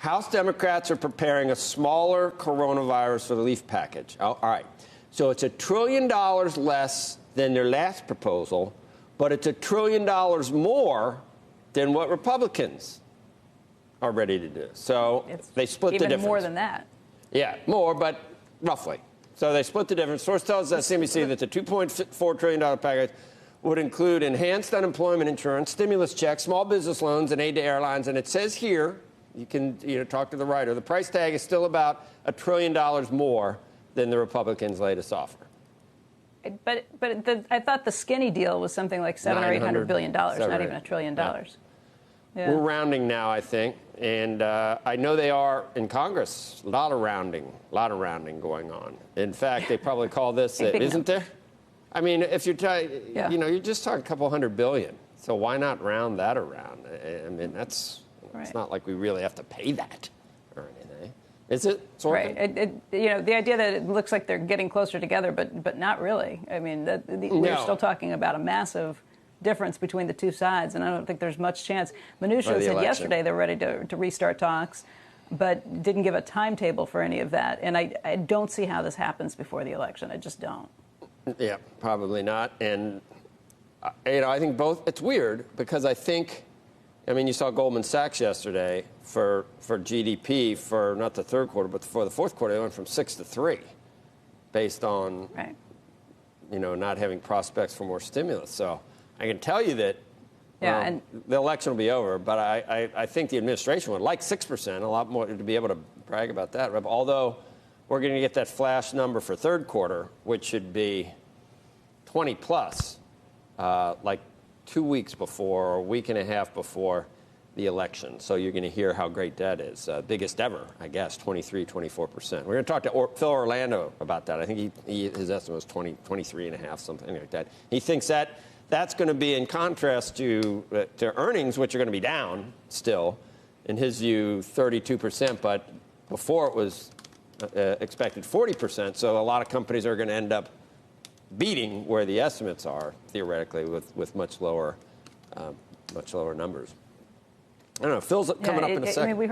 House Democrats are preparing a smaller coronavirus relief package. Oh, all right. So it's $1 trillion less than their last proposal, but it's $1 trillion more than what Republicans are ready to do. So they split the difference. Even more than that. Yeah, more, but roughly. So they split the difference. Source tells us CNBC that the $2.4 trillion package would include enhanced unemployment insurance, stimulus checks, small business loans, and aid to airlines. And it says here, you can talk to the writer, the price tag is still about $1 trillion more than the Republicans' latest offer. But I thought the skinny deal was something like $700 or $800 billion, not even $1 trillion. Yeah. We're rounding now, I think, and I know they are in Congress. A lot of rounding going on. In fact, they probably call this, isn't there? I mean, if you're you're just talking a couple $100 billion. So why not round that around? I mean, it's not like we really have to pay that or anything. Is it? Right. The idea that it looks like they're getting closer together, but not really. I mean, we're still talking about a massive difference between the two sides, and I don't think there's much chance. Mnuchin said yesterday they're ready to restart talks, but didn't give a timetable for any of that. And I don't see how this happens before the election. I just don't. Yeah, probably not. And, I think both. It's weird because I mean, you saw Goldman Sachs yesterday for GDP for not the third quarter, but for the fourth quarter, they went from 6 to 3 based on, not having prospects for more stimulus. So I can tell you that and the election will be over, but I think the administration would like 6%, a lot more to be able to brag about that. Although we're going to get that flash number for third quarter, which should be 20 plus, like 2 weeks before or a week and a half before the election. So you're going to hear how great that is. Biggest ever, I guess, 24%. We're going to talk to Phil Orlando about that. I think his estimate was 23 and a half, something like that. He thinks that's going to be in contrast to earnings, which are going to be down still. In his view, 32%, but before it was expected 40%. So a lot of companies are going to end up beating where the estimates are, theoretically, with much lower numbers. I don't know. Phil's coming up in a second. I mean, we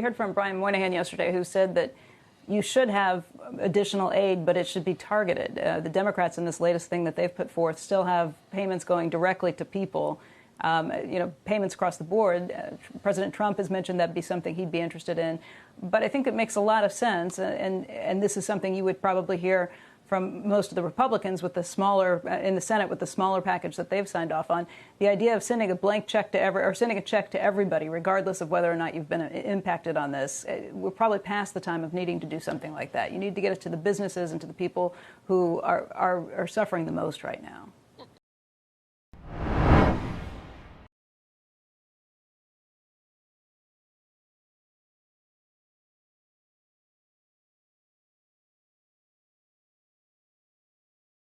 heard from Brian Moynihan yesterday, who said that you should have additional aid, but it should be targeted. The Democrats in this latest thing that they've put forth still have payments going directly to people. Payments across the board. President Trump has mentioned that'd be something he'd be interested in. But I think it makes a lot of sense, and this is something you would probably hear from most of the Republicans with the smaller in the Senate with the smaller package that they've signed off on. The idea of sending a blank check to sending a check to everybody, regardless of whether or not you've been impacted on this, we're probably past the time of needing to do something like that. You need to get it to the businesses and to the people who are suffering the most right now.